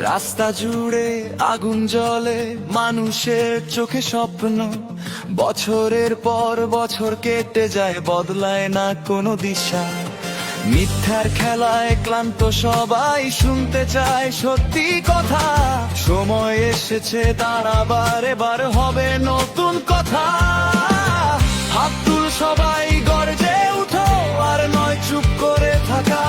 রাস্তা জুড়ে আগুন জ্বলে, মানুষের চোখে স্বপ্ন। বছরের পর বছর কেটে যায়, বদলায় না কোনো দিশা। মিথ্যার খেলায় ক্লান্ত সবাই, শুনতে চায় সত্যি কথা। সময় এসেছে তার আবার, এবার হবে নতুন কথা। হাত তুল সবাই, গর্জে উঠো, আর নয় চুপ করে থাকা।